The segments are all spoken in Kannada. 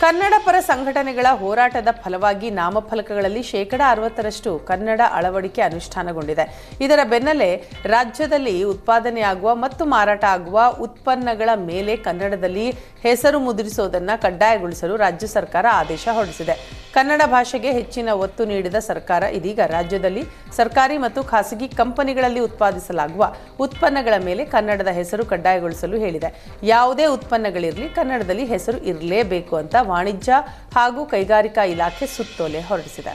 ಕನ್ನಡ ಪರ ಸಂಘಟನೆಗಳ ಹೋರಾಟದ ಫಲವಾಗಿ ನಾಮಫಲಕಗಳಲ್ಲಿ 60% ಕನ್ನಡ ಅಳವಡಿಕೆ ಅನುಷ್ಠಾನಗೊಂಡಿದೆ. ಇದರ ಬೆನ್ನಲ್ಲೇ ರಾಜ್ಯದಲ್ಲಿ ಉತ್ಪಾದನೆಯಾಗುವ ಮತ್ತು ಮಾರಾಟ ಆಗುವ ಉತ್ಪನ್ನಗಳ ಮೇಲೆ ಕನ್ನಡದಲ್ಲಿ ಹೆಸರು ಮುದ್ರಿಸುವುದನ್ನು ಕಡ್ಡಾಯಗೊಳಿಸಲು ರಾಜ್ಯ ಸರ್ಕಾರ ಆದೇಶ ಹೊರಡಿಸಿದೆ. ಕನ್ನಡ ಭಾಷೆಗೆ ಹೆಚ್ಚಿನ ಒತ್ತು ನೀಡಿದ ಸರ್ಕಾರ ಇದೀಗ ರಾಜ್ಯದಲ್ಲಿ ಸರ್ಕಾರಿ ಮತ್ತು ಖಾಸಗಿ ಕಂಪನಿಗಳಲ್ಲಿ ಉತ್ಪಾದಿಸಲಾಗುವ ಉತ್ಪನ್ನಗಳ ಮೇಲೆ ಕನ್ನಡದ ಹೆಸರು ಕಡ್ಡಾಯಗೊಳಿಸಲು ಹೇಳಿದೆ. ಯಾವುದೇ ಉತ್ಪನ್ನಗಳಿರಲಿ ಕನ್ನಡದಲ್ಲಿ ಹೆಸರು ಇರಲೇಬೇಕು ಅಂತ ವಾಣಿಜ್ಯ ಹಾಗೂ ಕೈಗಾರಿಕಾ ಇಲಾಖೆ ಸುತ್ತೋಲೆ ಹೊರಡಿಸಿದೆ.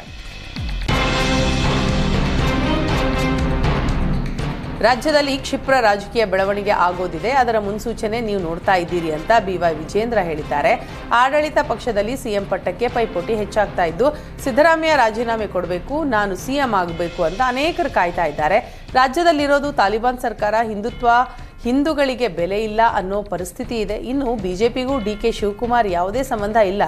ರಾಜ್ಯದಲ್ಲಿ ಕ್ಷಿಪ್ರ ರಾಜಕೀಯ ಬೆಳವಣಿಗೆ ಆಗೋದಿದೆ, ಅದರ ಮುನ್ಸೂಚನೆ ನೀವು ನೋಡ್ತಾ ಇದ್ದೀರಿ ಅಂತ BY ವಿಜೇಂದ್ರ ಹೇಳಿದ್ದಾರೆ. ಆಡಳಿತ ಪಕ್ಷದಲ್ಲಿ ಸಿಎಂ ಪಟ್ಟಕ್ಕೆ ಪೈಪೋಟಿ ಹೆಚ್ಚಾಗ್ತಾ ಇದ್ದು, ಸಿದ್ದರಾಮಯ್ಯ ರಾಜೀನಾಮೆ ಕೊಡಬೇಕು, ನಾನು ಸಿಎಂ ಆಗಬೇಕು ಅಂತ ಅನೇಕರು ಕಾಯ್ತಾ ಇದ್ದಾರೆ. ರಾಜ್ಯದಲ್ಲಿರೋದು ತಾಲಿಬಾನ್ ಸರ್ಕಾರ, ಹಿಂದೂಗಳಿಗೆ ಬೆಲೆ ಇಲ್ಲ ಅನ್ನೋ ಪರಿಸ್ಥಿತಿ ಇದೆ. ಇನ್ನು ಬಿಜೆಪಿಗೂ DK ಶಿವಕುಮಾರ್ ಯಾವುದೇ ಸಂಬಂಧ ಇಲ್ಲ.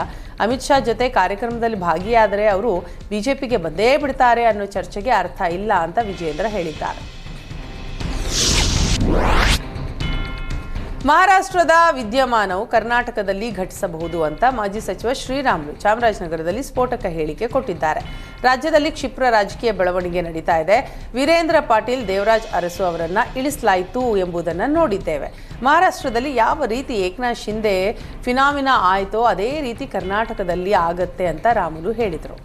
ಅಮಿತ್ ಶಾ ಜೊತೆ ಕಾರ್ಯಕ್ರಮದಲ್ಲಿ ಭಾಗಿಯಾದರೆ ಅವರು ಬಿಜೆಪಿಗೆ ಬಂದೇ ಬಿಡ್ತಾರೆ ಅನ್ನೋ ಚರ್ಚೆಗೆ ಅರ್ಥ ಇಲ್ಲ ಅಂತ ವಿಜೇಂದ್ರ ಹೇಳಿದ್ದಾರೆ. ಮಹಾರಾಷ್ಟ್ರದ ವಿದ್ಯಮಾನವು ಕರ್ನಾಟಕದಲ್ಲಿ ಘಟಿಸಬಹುದು ಅಂತ ಮಾಜಿ ಸಚಿವ ಶ್ರೀರಾಮುಲು ಚಾಮರಾಜನಗರದಲ್ಲಿ ಸ್ಫೋಟಕ ಹೇಳಿಕೆ ಕೊಟ್ಟಿದ್ದಾರೆ. ರಾಜ್ಯದಲ್ಲಿ ಕ್ಷಿಪ್ರ ರಾಜಕೀಯ ಬೆಳವಣಿಗೆ ನಡೀತಾ ಇದೆ. ವೀರೇಂದ್ರ ಪಾಟೀಲ್, ದೇವರಾಜ್ ಅರಸು ಅವರನ್ನ ಇಳಿಸಲಾಯಿತು ಎಂಬುದನ್ನು ನೋಡಿದ್ದೇವೆ. ಮಹಾರಾಷ್ಟ್ರದಲ್ಲಿ ಯಾವ ರೀತಿ ಏಕನಾಥ್ ಶಿಂದೆ ಫಿನಾಮಿನಾ ಆಯಿತೋ ಅದೇ ರೀತಿ ಕರ್ನಾಟಕದಲ್ಲಿ ಆಗತ್ತೆ ಅಂತ ರಾಮುಲು ಹೇಳಿದರು.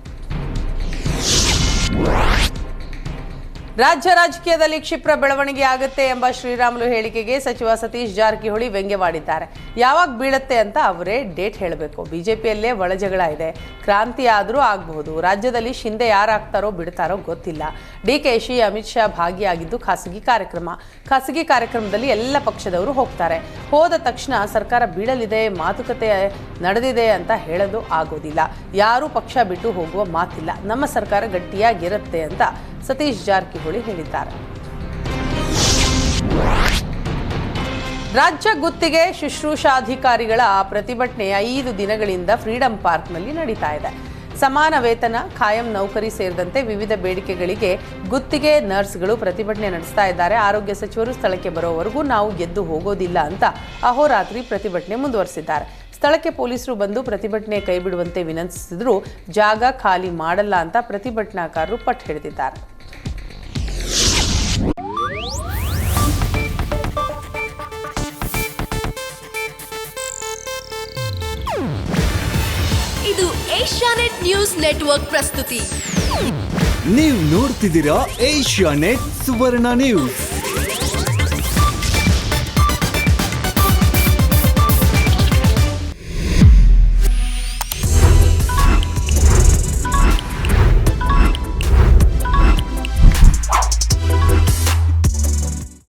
ರಾಜ್ಯ ರಾಜಕೀಯದಲ್ಲಿ ಕ್ಷಿಪ್ರ ಬೆಳವಣಿಗೆ ಆಗುತ್ತೆ ಎಂಬ ಶ್ರೀರಾಮುಲು ಹೇಳಿಕೆಗೆ ಸಚಿವ ಸತೀಶ್ ಜಾರಕಿಹೊಳಿ ವ್ಯಂಗ್ಯವಾಡಿದ್ದಾರೆ. ಯಾವಾಗ ಬೀಳುತ್ತೆ ಅಂತ ಅವರೇ ಡೇಟ್ ಹೇಳಬೇಕು. ಬಿಜೆಪಿಯಲ್ಲೇ ಒಳಜಗಳ ಇದೆ, ಕ್ರಾಂತಿ ಆದರೂ ಆಗಬಹುದು. ರಾಜ್ಯದಲ್ಲಿ ಶಿಂದೆ ಯಾರಾಗ್ತಾರೋ ಬಿಡ್ತಾರೋ ಗೊತ್ತಿಲ್ಲ. DKಶಿ, ಅಮಿತ್ ಶಾ ಭಾಗಿಯಾಗಿದ್ದು ಖಾಸಗಿ ಕಾರ್ಯಕ್ರಮದಲ್ಲಿ ಎಲ್ಲ ಪಕ್ಷದವರು ಹೋಗ್ತಾರೆ. ಹೋದ ತಕ್ಷಣ ಸರ್ಕಾರ ಬೀಳಲಿದೆ, ಮಾತುಕತೆ ನಡೆದಿದೆ ಅಂತ ಹೇಳೋದು ಆಗೋದಿಲ್ಲ. ಯಾರೂ ಪಕ್ಷ ಬಿಟ್ಟು ಹೋಗುವ ಮಾತಿಲ್ಲ. ನಮ್ಮ ಸರ್ಕಾರ ಗಟ್ಟಿಯಾಗಿರುತ್ತೆ ಅಂತ ಸತೀಶ್ ಜಾರಕಿಹೊಳಿ ಹೇಳಿದ್ದಾರೆ. ರಾಜ್ಯ ಗುತ್ತಿಗೆ ಶುಶ್ರೂಷಾಧಿಕಾರಿಗಳ ಪ್ರತಿಭಟನೆ 5 ದಿನಗಳಿಂದ ಫ್ರೀಡಂ ಪಾರ್ಕ್ನಲ್ಲಿ ನಡೀತಾ ಇದೆ. ಸಮಾನ ವೇತನ, ಖಾಯಂ ನೌಕರಿ ಸೇರಿದಂತೆ ವಿವಿಧ ಬೇಡಿಕೆಗಳಿಗೆ ಗುತ್ತಿಗೆ ನರ್ಸ್ಗಳು ಪ್ರತಿಭಟನೆ ನಡೆಸ್ತಾ ಇದ್ದಾರೆ. ಆರೋಗ್ಯ ಸಚಿವರು ಸ್ಥಳಕ್ಕೆ ಬರೋವರೆಗೂ ನಾವು ಎದ್ದು ಹೋಗೋದಿಲ್ಲ ಅಂತ ಅಹೋರಾತ್ರಿ ಪ್ರತಿಭಟನೆ ಮುಂದುವರೆಸಿದ್ದಾರೆ. ಸ್ಥಳಕ್ಕೆ ಪೊಲೀಸರು ಬಂದು ಪ್ರತಿಭಟನೆ ಕೈಬಿಡುವಂತೆ ವಿನಂತಿಸಿದರೂ ಜಾಗ ಖಾಲಿ ಮಾಡಲ್ಲ ಅಂತ ಪ್ರತಿಭಟನಾಕಾರರು ಪಟ್ಟು ಹಿಡಿದಿದ್ದಾರೆ. ಇದು ಏಷ್ಯಾನೆಟ್ ನ್ಯೂಸ್ ನೆಟ್ವರ್ಕ್ ಪ್ರಸ್ತುತಿ. ನೀವು ನೋಡ್ತಿದ್ದೀರಾ ಏಷ್ಯಾನೆಟ್ ಸುವರ್ಣ ನ್ಯೂಸ್.